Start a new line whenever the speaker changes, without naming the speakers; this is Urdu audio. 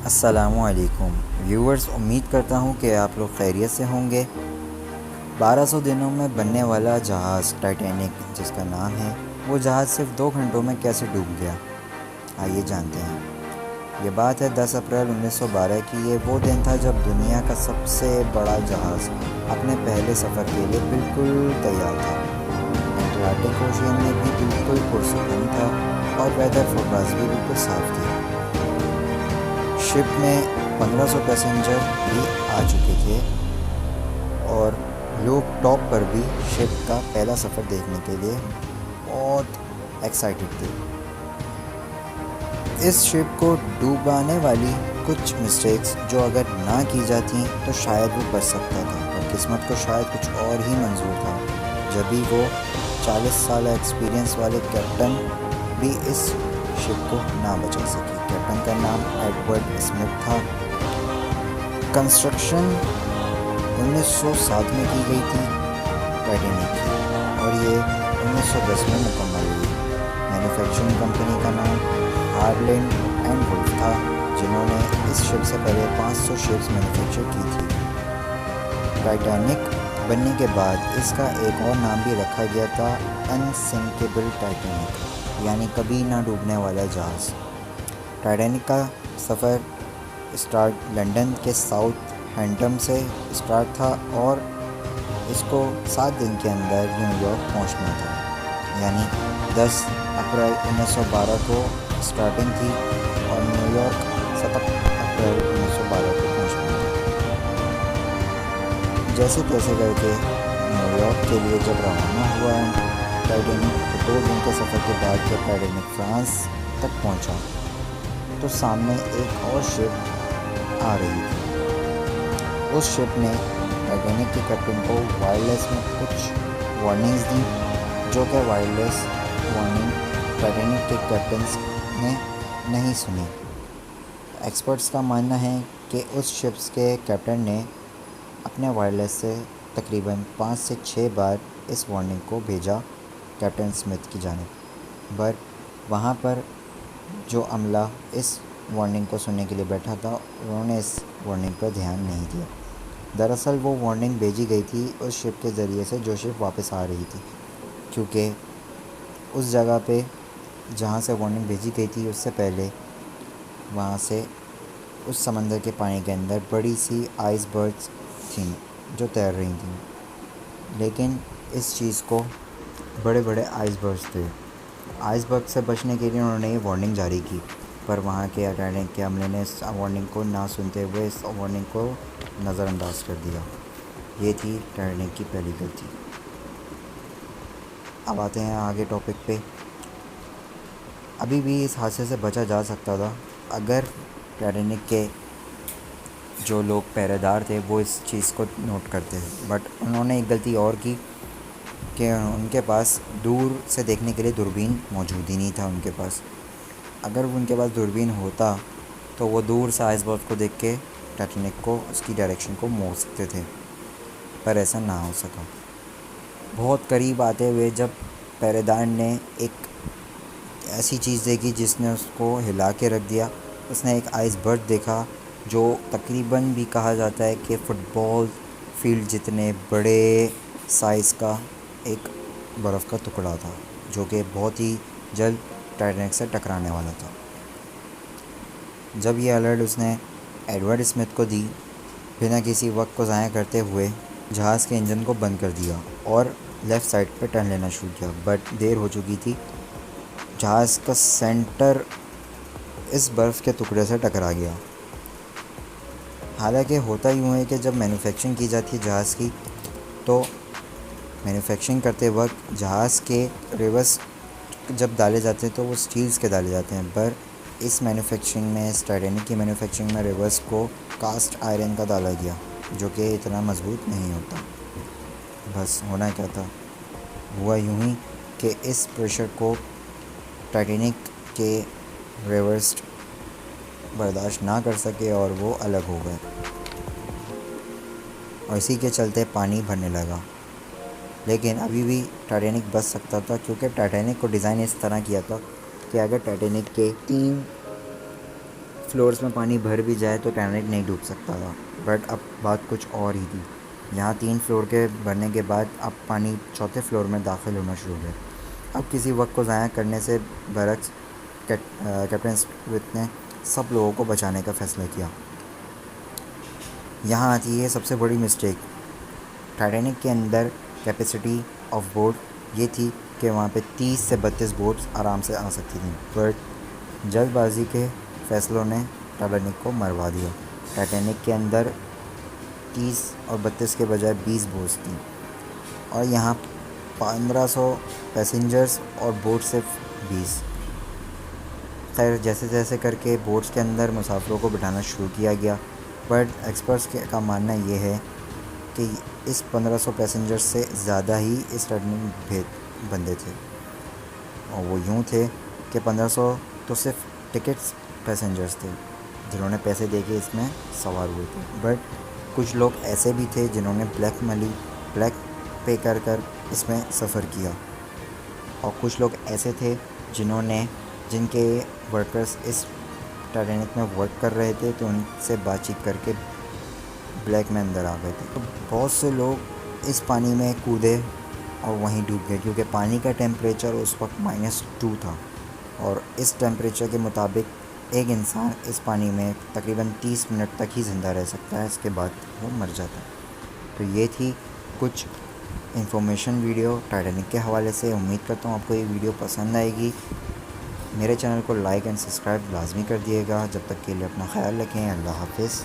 السلام علیکم ویورز، امید کرتا ہوں کہ آپ لوگ خیریت سے ہوں گے۔ 1200 دنوں میں بننے والا جہاز ٹائٹینک جس کا نام ہے، وہ جہاز صرف 2 گھنٹوں میں کیسے ڈوب گیا؟ آئیے جانتے ہیں۔ یہ بات ہے 10 اپریل 1912 کی۔ یہ وہ دن تھا جب دنیا کا سب سے بڑا جہاز اپنے پہلے سفر کے لیے بالکل تیار تھا۔ اٹلانٹک اوشین میں بھی بالکل پرسکون تھا اور ویدر فورکاسٹ بھی بالکل صاف تھی۔ شپ میں 1500 پیسنجر بھی آ چکے تھے اور لوگ ٹاپ پر بھی شپ کا پہلا سفر دیکھنے کے لیے بہت ایکسائٹڈ تھے۔ اس شپ کو ڈوبانے والی کچھ مسٹیکس جو اگر نہ کی جاتی تو شاید وہ بچ سکتا تھا، پر قسمت کو شاید کچھ اور ہی منظور تھا۔ جبھی وہ 40 سالہ ایکسپیرینس والے کیپٹن بھی اس شپ کو نہ بچا سکے۔ کیپٹن کا نام ایڈورڈ اسمتھ تھا۔ کنسٹرکشن 1907 میں کی گئی تھی ٹائٹینک کی، اور یہ 1910 میں مکمل ہوئی۔ مینوفیکچرنگ کمپنی کا نام ہارلینڈ اینڈ ولف تھا، جنہوں نے اس شپ سے پہلے 500 شپس مینوفیکچر کی تھی۔ ٹائٹینک بننے کے بعد اس کا ایک اور نام بھی رکھا گیا تھا، انسنکیبل ٹائٹینک، یعنی کبھی نہ ڈوبنے والا جہاز۔ ٹائٹینک کا سفر لنڈن کے ساؤتھ ہیمپٹن سے اسٹارٹ تھا اور اس کو 7 دن کے اندر نیو یارک پہنچنا تھا، یعنی 10 اپریل 1912 کو اسٹارٹنگ تھی اور نیو یارک 7 اپریل 1912 کو پہنچنا تھا۔ جیسے تیسے کر کے نیو یارک کے لیے جب روانہ ہوا ٹائٹینک، 2 دن کے سفر کے بعد جب ٹائٹینک فرانس تک پہنچا تو سامنے ایک اور شپ آ رہی تھی۔ اس شپ نے ٹائٹینک کے کیپٹن کو وائرلیس میں کچھ وارننگز دیں، جو کہ وائرلیس وارننگ ٹائٹینک کے کیپٹنز نے نہیں سنی۔ ایکسپرٹس کا ماننا ہے کہ اس شپس کے کیپٹن نے اپنے وائرلیس سے تقریباً 5 سے 6 بار اس وارننگ کو بھیجا کیپٹن اسمتھ کی جانب، وہاں پر جو عملہ اس وارننگ کو سننے کے لیے بیٹھا تھا انہوں نے اس وارننگ پر دھیان نہیں دیا۔ دراصل وہ وارننگ بھیجی گئی تھی اس شپ کے ذریعے سے جو شپ واپس آ رہی تھی، کیونکہ اس جگہ پہ جہاں سے وارننگ بھیجی گئی تھی اس سے پہلے وہاں سے اس سمندر کے پانی کے اندر بڑی سی آئس برڈز تھیں جو تیر رہی تھیں، لیکن اس چیز کو بڑے بڑے آئس برڈز تھے۔ آئس برگ سے بچنے کے لیے انہوں نے یہ وارننگ جاری کی، پر وہاں کے ٹائٹینک کے عملے نے اس وارننگ کو نہ سنتے ہوئے اس وارننگ کو نظر انداز کر دیا۔ یہ تھی ٹائٹینک کی پہلی غلطی۔ اب آتے ہیں آگے ٹاپک پہ۔ ابھی بھی اس حادثے سے بچا جا سکتا تھا اگر ٹائٹینک کے جو لوگ پہرے دار تھے وہ اس چیز کو نوٹ کرتے، بٹ انہوں نے ایک غلطی اور کی کہ ان کے پاس دور سے دیکھنے کے لیے دوربین موجود ہی نہیں تھا ان کے پاس۔ اگر ان کے پاس دوربین ہوتا تو وہ دور سے آئس برگ کو دیکھ کے ٹائٹینک کو اس کی ڈائریکشن کو موڑ سکتے تھے، پر ایسا نہ ہو سکا۔ بہت قریب آتے ہوئے جب پہرے دار نے ایک ایسی چیز دیکھی جس نے اس کو ہلا کے رکھ دیا، اس نے ایک آئس برگ دیکھا جو تقریباً بھی کہا جاتا ہے کہ فٹ بال فیلڈ جتنے بڑے سائز کا ایک برف کا ٹکڑا تھا، جو کہ بہت ہی جلد ٹائٹینک سے ٹکرانے والا تھا۔ جب یہ الرٹ اس نے ایڈورڈ اسمتھ کو دی، بنا کسی وقت کو ضائع کرتے ہوئے جہاز کے انجن کو بند کر دیا اور لیفٹ سائڈ پہ ٹرن لینا شروع کیا، بٹ دیر ہو چکی تھی۔ جہاز کا سینٹر اس برف کے ٹکڑے سے ٹکرا گیا۔ حالانکہ ہوتا یوں ہے کہ جب مینوفیکچرنگ کی جاتی ہے جہاز کی، تو مینوفیکچرنگ کرتے وقت جہاز کے ریورس جب ڈالے جاتے ہیں تو وہ سٹیلز کے ڈالے جاتے ہیں، پر اس مینوفیکچرنگ میں، اس ٹائٹینک کی مینوفیکچرنگ میں ریورس کو کاسٹ آئرن کا ڈالا گیا، جو کہ اتنا مضبوط نہیں ہوتا۔ بس ہونا کیا تھا، ہوا یوں ہی کہ اس پریشر کو ٹائٹینک کے ریورس برداشت نہ کر سکے اور وہ الگ ہو گئے، اور اسی کے چلتے پانی بھرنے لگا۔ لیکن ابھی بھی ٹائٹینک بچ سکتا تھا، کیونکہ ٹائٹینک کو ڈیزائن اس طرح کیا تھا کہ اگر ٹائٹینک کے 3 فلورز میں پانی بھر بھی جائے تو ٹائٹینک نہیں ڈوب سکتا تھا. بٹ اب بات کچھ اور ہی تھی. یہاں 3 فلور کے بھرنے کے بعد اب پانی 4تھے فلور میں داخل ہونا شروع ہو گیا. اب کسی وقت کو ضائع کرنے سے برعکس کیپٹن اسمتھ نے سب لوگوں کو بچانے کا فیصلہ کیا. یہاں آتی ہے سب سے بڑی مسٹیک. ٹائٹینک کے اندر کیپیسٹی آف بوٹ یہ تھی کہ وہاں پہ 30 سے 32 بوٹس آرام سے آ سکتی تھیں. بٹ جلد بازی کے فیصلوں نے ٹائٹینک کو مروا دیا. ٹائٹینک کے اندر 30 اور 32 کے بجائے 20 بوٹس تھیں، اور یہاں 1500 پیسنجرز اور بوٹ صرف 20. خیر، جیسے جیسے کر کے بوٹس کے اندر مسافروں کو بٹھانا شروع کیا گیا. بٹ ایکسپرٹس کا ماننا یہ ہے کہ اس 1500 پیسنجرز سے زیادہ ہی اس ٹائٹینک میں بندے تھے، اور وہ یوں تھے کہ 1500 تو صرف ٹکٹس پیسنجرز تھے جنہوں نے پیسے دے کے اس میں سوار ہوئے تھے. بٹ کچھ لوگ ایسے بھی تھے جنہوں نے بلیک پے کر اس میں سفر کیا، اور کچھ لوگ ایسے تھے جن کے ورکرز اس ٹائٹینک میں ورک کر رہے تھے، تو ان سے بات چیت کر کے بلیک میں اندر آ گئے تھے. تو بہت سے لوگ اس پانی میں کودے اور وہیں ڈوب گئے، کیونکہ پانی کا ٹیمپریچر اس وقت -2 تھا، اور اس ٹیمپریچر کے مطابق ایک انسان اس پانی میں تقریباً 30 منٹ تک ہی زندہ رہ سکتا ہے، اس کے بعد وہ مر جاتا ہے. تو یہ تھی کچھ انفارمیشن ویڈیو ٹائٹینک کے حوالے سے. امید کرتا ہوں آپ کو یہ ویڈیو پسند آئے گی. میرے چینل کو لائک اینڈ سبسکرائب لازمی کر دیے گا. جب تک کے لیے اپنا خیال رکھیں. اللہ حافظ.